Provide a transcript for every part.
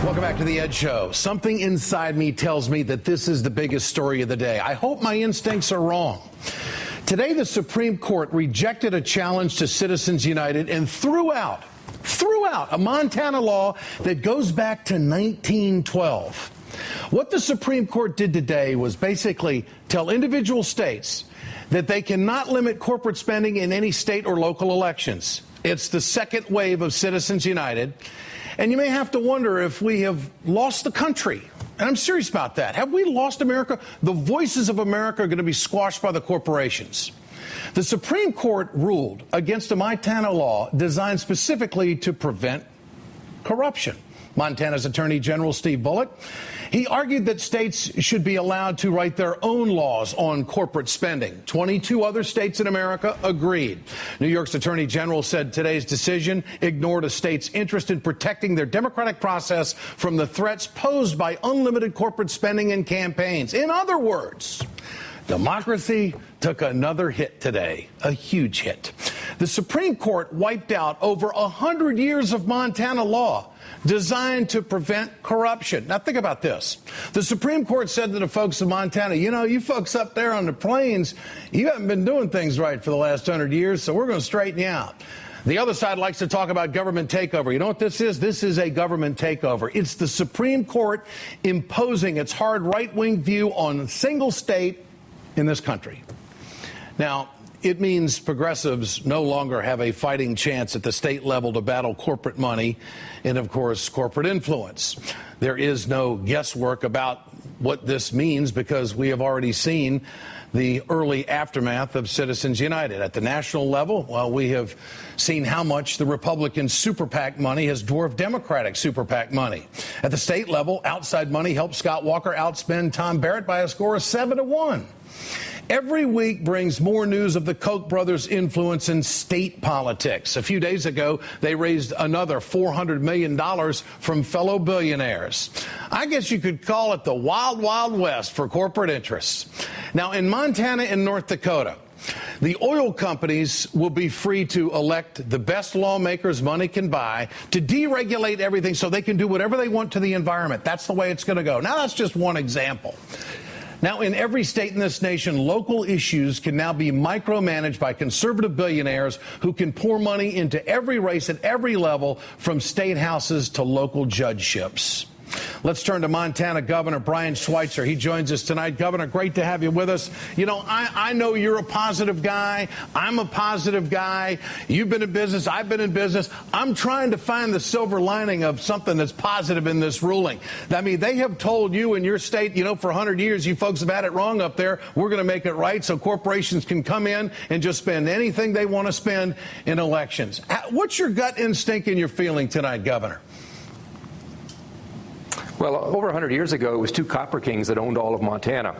Welcome back to the Ed Show. Something inside me tells me that this is the biggest story of the day. I hope my instincts are wrong. Today, the Supreme Court rejected a challenge to Citizens United and threw out a Montana law that goes back to 1912. What the Supreme Court did today was basically tell individual states that they cannot limit corporate spending in any state or local elections. It's the second wave of Citizens United. And you may have to wonder if we have lost the country. And I'm serious about that. Have we lost America? The voices of America are going to be squashed by the corporations. The Supreme Court ruled against a Montana law designed specifically to prevent corruption. Montana's Attorney General Steve Bullock, he argued that states should be allowed to write their own laws on corporate spending. 22 other states in America agreed. New York's Attorney General said today's decision ignored a state's interest in protecting their democratic process from the threats posed by unlimited corporate spending and campaigns. In other words, democracy took another hit today, a huge hit. The Supreme Court wiped out over 100 years of Montana law designed to prevent corruption. Now, think about this. The Supreme Court said to the folks of Montana, you know, you folks up there on the plains, you haven't been doing things right for the last 100 years, so we're going to straighten you out. The other side likes to talk about government takeover. You know what this is? This is a government takeover. It's the Supreme Court imposing its hard right-wing view on a single state in this country. Now, it means progressives no longer have a fighting chance at the state level to battle corporate money and, of course, corporate influence. There is no guesswork about what this means because we have already seen the early aftermath of Citizens United. At the national level, well, we have seen how much the Republican super PAC money has dwarfed Democratic super PAC money. At the state level, outside money helped Scott Walker outspend Tom Barrett by a score of 7-1. Every week brings more news of the Koch brothers' influence in state politics. A few days ago, they raised another $400 million from fellow billionaires. I guess you could call it the Wild Wild West for corporate interests. Now, in Montana and North Dakota, the oil companies will be free to elect the best lawmakers money can buy to deregulate everything so they can do whatever they want to the environment. That's the way it's going to go. Now, that's just one example. Now, in every state in this nation, local issues can now be micromanaged by conservative billionaires who can pour money into every race at every level, from state houses to local judgeships. Let's turn to Montana Governor Brian Schweitzer. He joins us tonight. Governor, great to have you with us. You know, I know you're a positive guy. I'm a positive guy. You've been in business. I've been in business. I'm trying to find the silver lining of something that's positive in this ruling. I mean, they have told you in your state, you know, for 100 years, you folks have had it wrong up there. We're going to make it right so corporations can come in and just spend anything they want to spend in elections. What's your gut instinct and your feeling tonight, Governor? Well, over 100 years ago, it was two copper kings that owned all of Montana.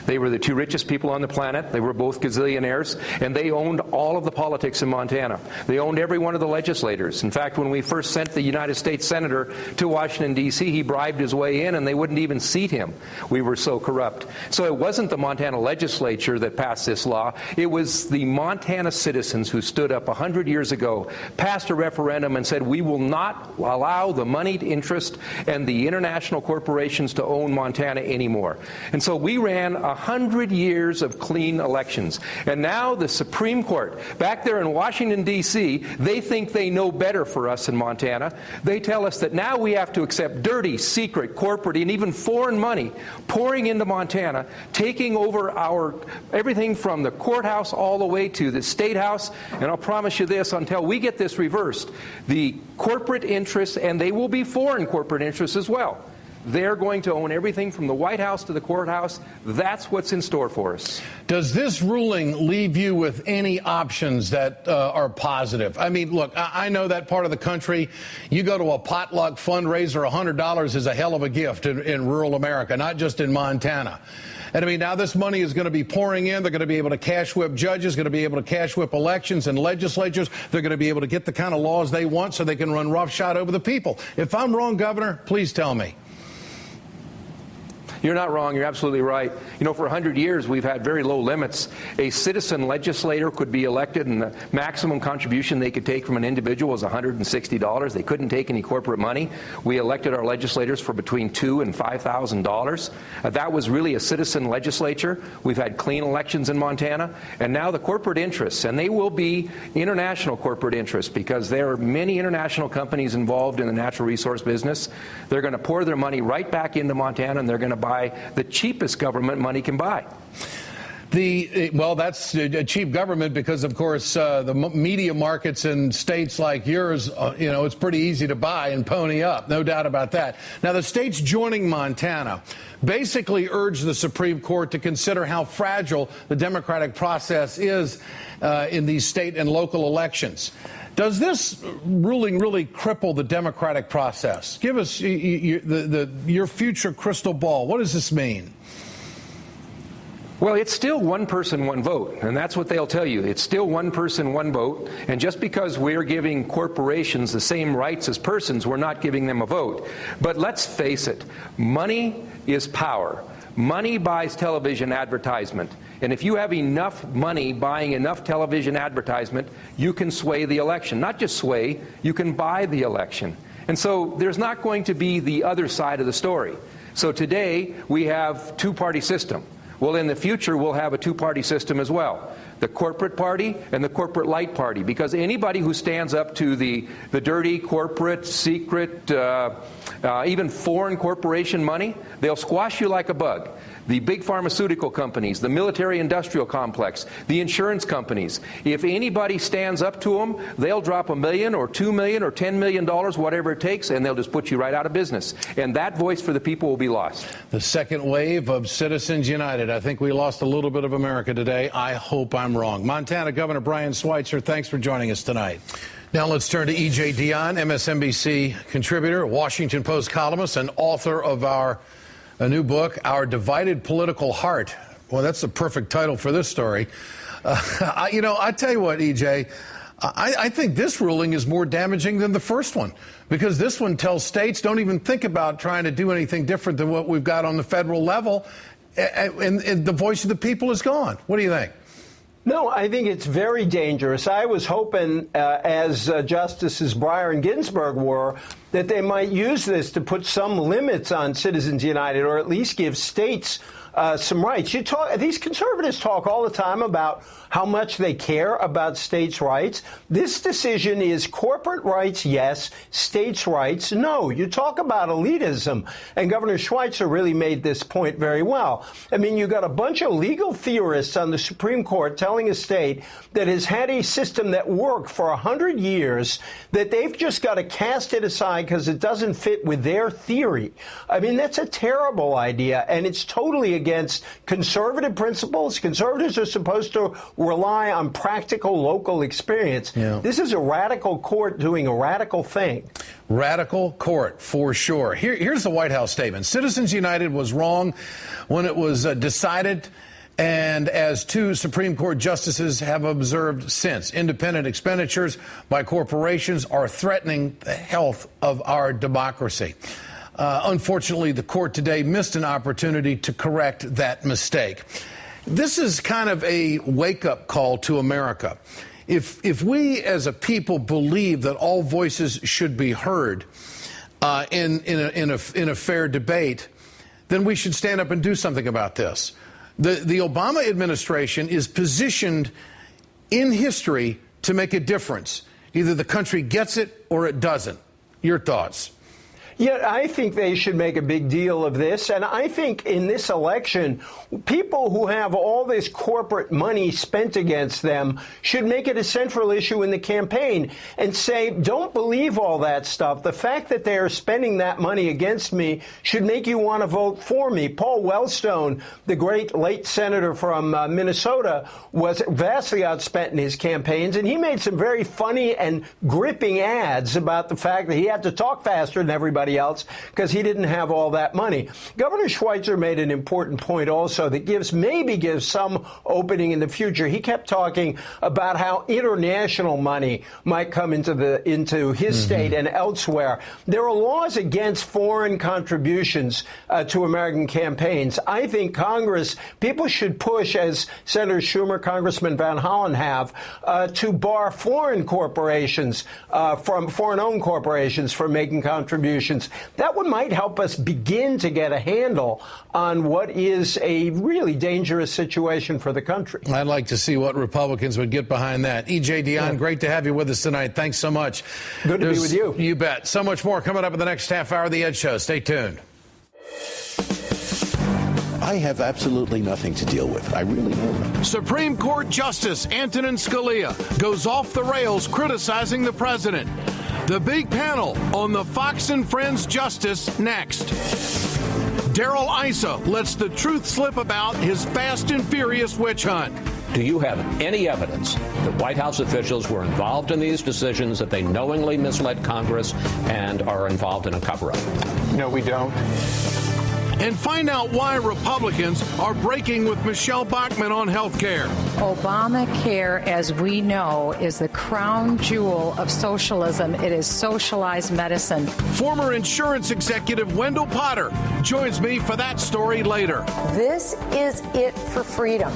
They were the two richest people on the planet. They were both gazillionaires, and they owned all of the politics in Montana. They owned every one of the legislators. In fact, when we first sent the United States Senator to Washington, D.C., he bribed his way in, and they wouldn't even seat him. We were so corrupt. So it wasn't the Montana legislature that passed this law. It was the Montana citizens who stood up 100 years ago, passed a referendum, and said, we will not allow the moneyed interest and the international corporations to own Montana anymore. And so we ran 100 years of clean elections. And now the Supreme Court, back there in Washington, D.C., they think they know better for us in Montana. They tell us that now we have to accept dirty, secret, corporate, and even foreign money pouring into Montana, taking over our everything from the courthouse all the way to the state house. And I'll promise you this, until we get this reversed, the corporate interests, and they will be foreign corporate interests as well, they're going to own everything from the White House to the courthouse. That's what's in store for us. Does this ruling leave you with any options that are positive? I mean, look, I know that part of the country, you go to a potluck fundraiser, $100 is a hell of a gift in rural America, not just in Montana. And I mean, now this money is going to be pouring in. They're going to be able to cash whip judges, going to be able to cash whip elections and legislatures. They're going to be able to get the kind of laws they want so they can run roughshod over the people. If I'm wrong, Governor, please tell me. You're not wrong. You're absolutely right. You know, for 100 years, we've had very low limits. A citizen legislator could be elected, and the maximum contribution they could take from an individual was $160. They couldn't take any corporate money. We elected our legislators for between $2,000 and $5,000. That was really a citizen legislature. We've had clean elections in Montana. And now the corporate interests, and they will be international corporate interests, because there are many international companies involved in the natural resource business. They're going to pour their money right back into Montana, and they're going to buy the cheapest government money can buy. Well, that's a cheap government because, of course, the media markets in states like yours, you know, it's pretty easy to buy and pony up. No doubt about that. Now, the states joining Montana basically urged the Supreme Court to consider how fragile the democratic process is in these state and local elections. Does this ruling really cripple the democratic process? Give us your future crystal ball. What does this mean? Well, it's still one person, one vote, and that's what they'll tell you. It's still one person, one vote, and just because we're giving corporations the same rights as persons, we're not giving them a vote. But let's face it, money is power. Money buys television advertisement, and if you have enough money buying enough television advertisement, you can sway the election. Not just sway, you can buy the election. And so there's not going to be the other side of the story. So today we have two-party system. Well, in the future, we'll have a two-party system as well. The corporate party and the corporate light party, because anybody who stands up to the dirty corporate, secret, even foreign corporation money, they'll squash you like a bug. The big pharmaceutical companies, the military-industrial complex, the insurance companies, if anybody stands up to them, they'll drop $1 million or $2 million or $10 million, whatever it takes, and they'll just put you right out of business. And that voice for the people will be lost. The second wave of Citizens United. I think we lost a little bit of America today. I hope I'm wrong. Montana Governor Brian Schweitzer, thanks for joining us tonight. Now let's turn to E.J. Dionne, MSNBC contributor, Washington Post columnist, and author of a new book, Our Divided Political Heart. Well, that's the perfect title for this story. I tell you what, EJ, I think this ruling is more damaging than the first one, because this one tells states don't even think about trying to do anything different than what we've got on the federal level, and the voice of the people is gone. What do you think? No, I think it's very dangerous. I was hoping, as Justices Breyer and Ginsburg were, that they might use this to put some limits on Citizens United, or at least give states some rights. These conservatives talk all the time about how much they care about states' rights. This decision is corporate rights, yes, states' rights, no. You talk about elitism, and Governor Schweitzer really made this point very well. I mean, you got a bunch of legal theorists on the Supreme Court telling a state that has had a system that worked for 100 years that they've just got to cast it aside because it doesn't fit with their theory. I mean, that's a terrible idea, and it's totally against conservative principles. Conservatives are supposed to rely on practical local experience. Yeah. This is a radical court doing a radical thing. Radical court, for sure. Here's the White House statement. Citizens United was wrong when it was decided, and as two Supreme Court justices have observed since, independent expenditures by corporations are threatening the health of our democracy. Unfortunately, the court today missed an opportunity to correct that mistake. This is kind of a wake-up call to America. If we as a people believe that all voices should be heard in a fair debate, then we should stand up and do something about this. The Obama administration is positioned in history to make a difference. Either the country gets it or it doesn't. Your thoughts? Yeah, I think they should make a big deal of this. And I think in this election, people who have all this corporate money spent against them should make it a central issue in the campaign and say, don't believe all that stuff. The fact that they are spending that money against me should make you want to vote for me. Paul Wellstone, the great late senator from Minnesota, was vastly outspent in his campaigns, and he made some very funny and gripping ads about the fact that he had to talk faster than everybody everybody else because he didn't have all that money. Governor Schweitzer made an important point also that maybe gives some opening in the future. He kept talking about how international money might come into his state and elsewhere. There are laws against foreign contributions to American campaigns. I think Congress, people should push, as Senator Schumer, Congressman Van Hollen have, to bar foreign corporations foreign-owned corporations from making contributions. That might help us begin to get a handle on what is a really dangerous situation for the country. I'd like to see what Republicans would get behind that. E.J. Dionne, great to have you with us tonight. Thanks so much. Good to be with you. You bet. So much more coming up in the next half hour of The Ed Show. Stay tuned. I have absolutely nothing to deal with. I really don't. Supreme Court Justice Antonin Scalia goes off the rails criticizing the president. The big panel on the Fox and Friends justice next. Darrell Issa lets the truth slip about his fast and furious witch hunt. Do you have any evidence that White House officials were involved in these decisions, that they knowingly misled Congress and are involved in a cover-up? No, we don't. And find out why Republicans are breaking with Michelle Bachmann on health care. Obamacare, as we know, is the crown jewel of socialism. It is socialized medicine. Former insurance executive Wendell Potter joins me for that story later. This is it for freedom.